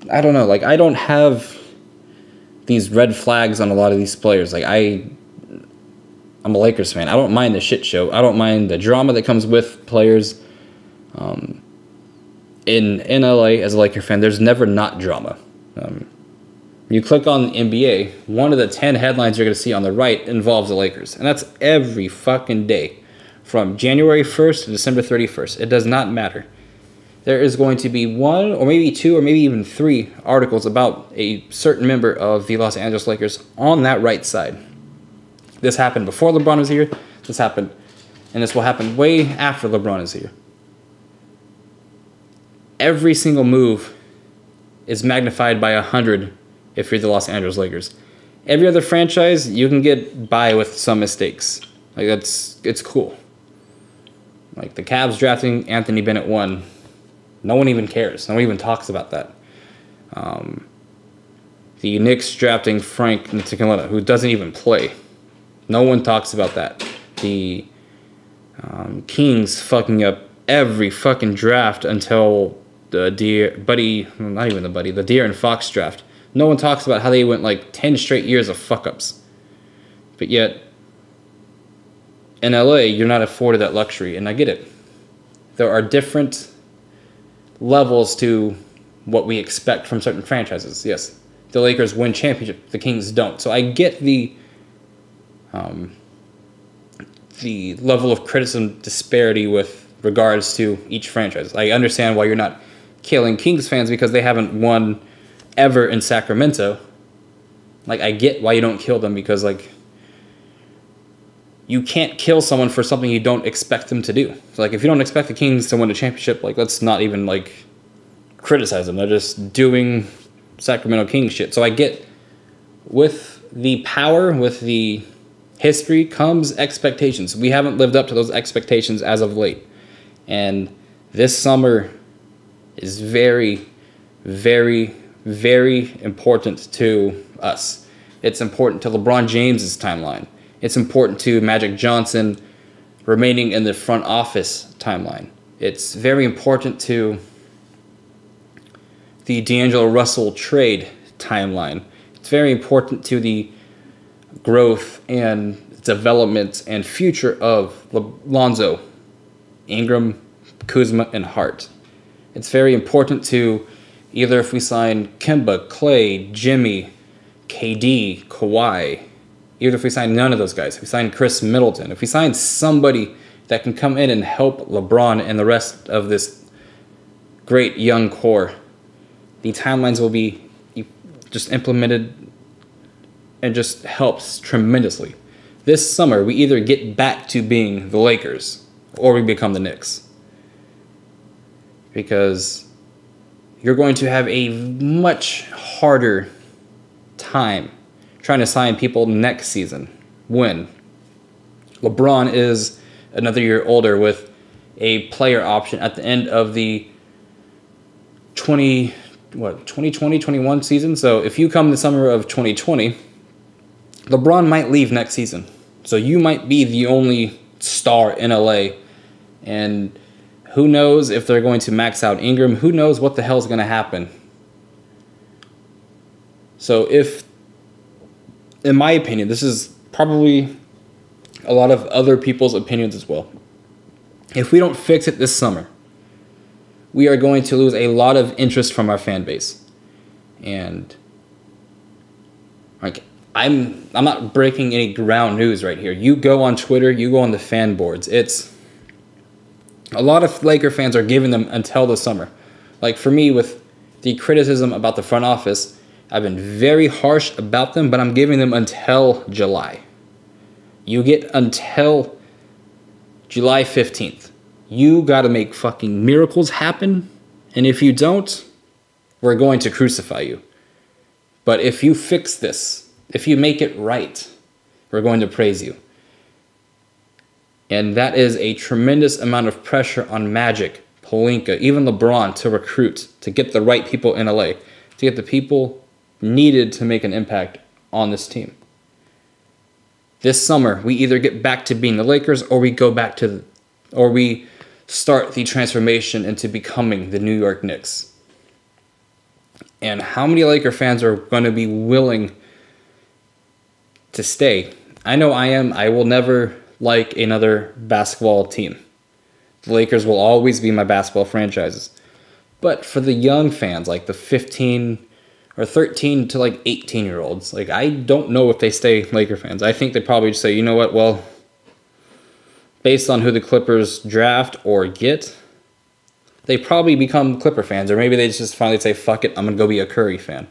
don't know, like, I don't have these red flags on a lot of these players. Like, I'm a Lakers fan. I don't mind the shit show. I don't mind the drama that comes with players. In LA, as a Laker fan, there's never not drama. You click on the NBA, one of the 10 headlines you're going to see on the right involves the Lakers. And that's every fucking day. From January 1st to December 31st. It does not matter. There is going to be 1 or maybe 2 or maybe even 3 articles about a certain member of the Los Angeles Lakers on that right side. This happened before LeBron was here. This happened, and this will happen way after LeBron is here. Every single move is magnified by 100 if you're the Los Angeles Lakers. Every other franchise, you can get by with some mistakes. Like, it's cool. Like, the Cavs drafting Anthony Bennett 1. No one even cares. No one even talks about that. The Knicks drafting Frank Ntilikina, who doesn't even play. No one talks about that. The Kings fucking up every fucking draft until the Deer and Fox draft. No one talks about how they went like 10 straight years of fuck-ups. But yet, in LA, you're not afforded that luxury, and I get it. There are different levels to what we expect from certain franchises. Yes, the Lakers win championship, the Kings don't. So I get the level of criticism disparity with regards to each franchise. I understand why you're not killing Kings fans because they haven't won ever in Sacramento. Like, I get why you don't kill them because, like, you can't kill someone for something you don't expect them to do. So, like, if you don't expect the Kings to win a championship, like, let's not even, like, criticize them. They're just doing Sacramento Kings shit. So I get, with the power, with the history, comes expectations. We haven't lived up to those expectations as of late. And this summer is very, very, very important to us. It's important to LeBron James's timeline. It's important to Magic Johnson remaining in the front office timeline. It's very important to the D'Angelo Russell trade timeline. It's very important to the growth and development and future of Lonzo, Ingram, Kuzma, and Hart. It's very important to either if we sign Kemba, Clay, Jimmy, KD, Kawhi, even if we sign none of those guys, if we sign Chris Middleton, if we sign somebody that can come in and help LeBron and the rest of this great young core, the timelines will be just implemented and just helps tremendously. This summer, we either get back to being the Lakers or we become the Knicks. Because you're going to have a much harder time trying to sign people next season when LeBron is another year older with a player option at the end of the 2020-21 season. So if you come the summer of 2020, LeBron might leave next season. So you might be the only star in LA. And who knows if they're going to max out Ingram. Who knows what the hell is going to happen. So if, in my opinion, this is probably a lot of other people's opinions as well. If we don't fix it this summer, we are going to lose a lot of interest from our fan base. And like, I'm not breaking any ground news right here. You go on Twitter, you go on the fan boards. It's a lot of Laker fans are giving them until the summer. Like for me, with the criticism about the front office, I've been very harsh about them, but I'm giving them until July. You get until July 15th. You got to make fucking miracles happen. And if you don't, we're going to crucify you. But if you fix this, if you make it right, we're going to praise you. And that is a tremendous amount of pressure on Magic, Pelinka, even LeBron to recruit, to get the right people in LA, to get the people needed to make an impact on this team. This summer, we either get back to being the Lakers or we go back to, or we start the transformation into becoming the New York Knicks. And how many Laker fans are going to be willing to stay? I know I am. I will never like another basketball team. The Lakers will always be my basketball franchises. But for the young fans, like the 15 or 13 to like 18-year-olds, like I don't know if they stay Laker fans. I think they probably just say, you know what, well, based on who the Clippers draft or get, they probably become Clipper fans. Or maybe they just finally say, fuck it, I'm going to go be a Curry fan.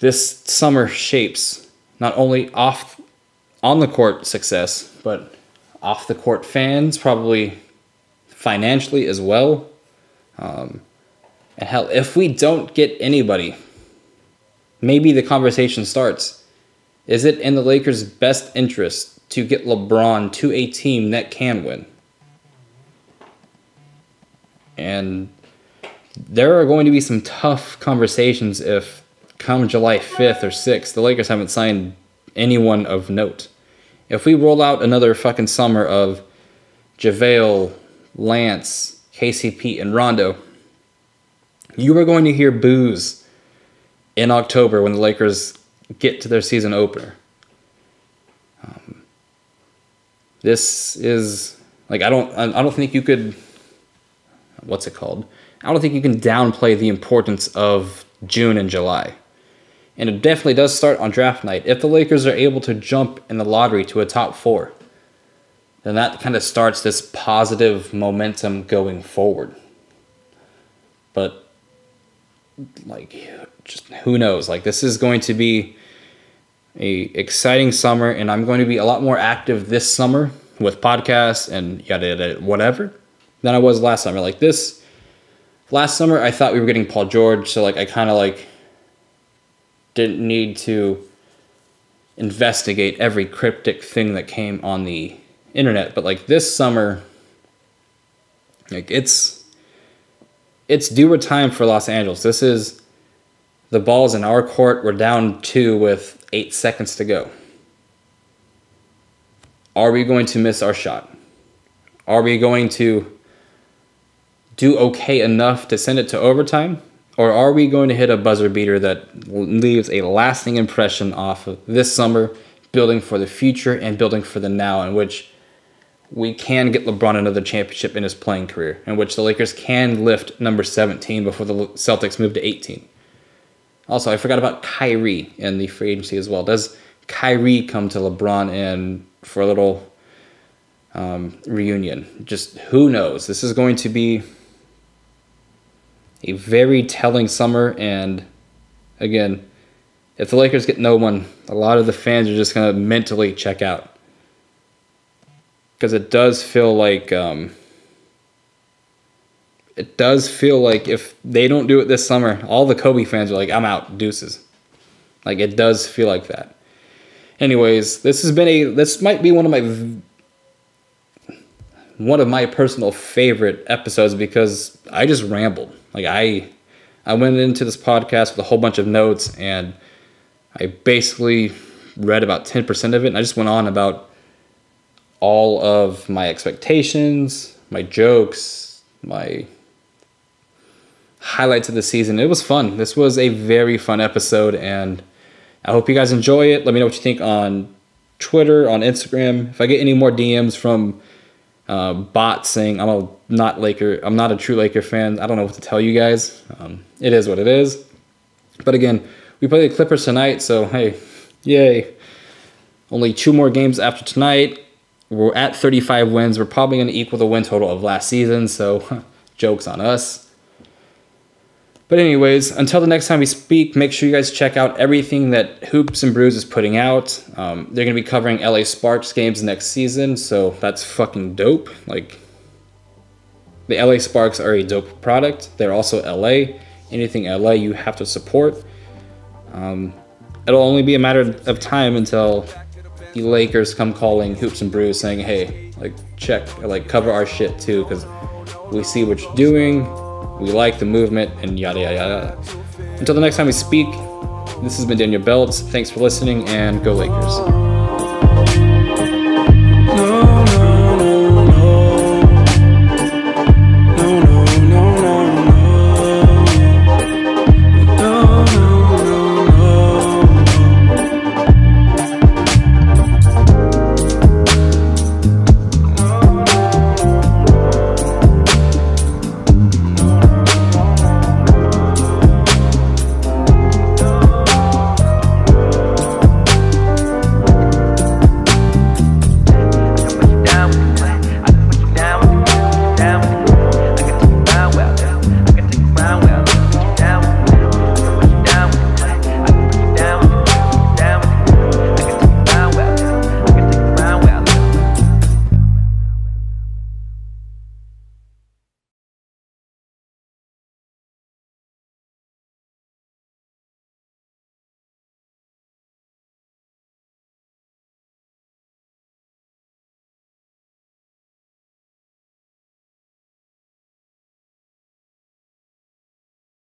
This summer shapes not only on the court success, but off the court fans, probably financially as well. And hell, if we don't get anybody, maybe the conversation starts. Is it in the Lakers' best interest to get LeBron to a team that can win? And there are going to be some tough conversations if come July 5th or 6th, the Lakers haven't signed anyone of note. If we roll out another fucking summer of JaVale, Lance, KCP, and Rondo, you are going to hear boos in October when the Lakers get to their season opener. This is like I don't think you could. What's it called? I don't think you can downplay the importance of June and July. And it definitely does start on draft night. If the Lakers are able to jump in the lottery to a top 4, then that kind of starts this positive momentum going forward. But, like, just who knows? Like, this is going to be a exciting summer, and I'm going to be a lot more active this summer with podcasts and yada yada whatever than I was last summer. Like, this last summer, I thought we were getting Paul George, so, like, I kind of, like, didn't need to investigate every cryptic thing that came on the internet. But like this summer, like it's due time for Los Angeles. This is the ball's in our court. We're down 2 with 8 seconds to go. Are we going to miss our shot? Are we going to do okay enough to send it to overtime? Or are we going to hit a buzzer beater that leaves a lasting impression off of this summer, building for the future and building for the now, in which we can get LeBron another championship in his playing career, in which the Lakers can lift number 17 before the Celtics move to 18. Also, I forgot about Kyrie in the free agency as well. Does Kyrie come to LeBron and for a little reunion? Just who knows? This is going to be a very telling summer, and again, if the Lakers get no one, a lot of the fans are just going to mentally check out. Because it does feel like if they don't do it this summer, all the Kobe fans are like, I'm out, deuces. Like, it does feel like that. Anyways, this might be one of my personal favorite episodes because I just rambled. Like I went into this podcast with a whole bunch of notes and I basically read about 10% of it, and I just went on about all of my expectations, my jokes, my highlights of the season. It was fun. This was a very fun episode, and I hope you guys enjoy it. Let me know what you think on Twitter, on Instagram. If I get any more DMs from bots saying I'm not a true Laker fan, I don't know what to tell you guys. It is what it is. But again, we play the Clippers tonight, so hey, yay. Only 2 more games after tonight. We're at 35 wins. We're probably going to equal the win total of last season, so joke's on us. But anyways, until the next time we speak, make sure you guys check out everything that Hoops and Brews is putting out. They're going to be covering LA Sparks games next season, so that's fucking dope. Like, the LA Sparks are a dope product. They're also LA. Anything LA you have to support. It'll only be a matter of time until the Lakers come calling Hoops and Brews saying, hey, like, check, or like, cover our shit too, because we see what you're doing. We like the movement, and yada, yada, yada. Until the next time we speak, this has been Daniel Beltz. Thanks for listening, and go Lakers.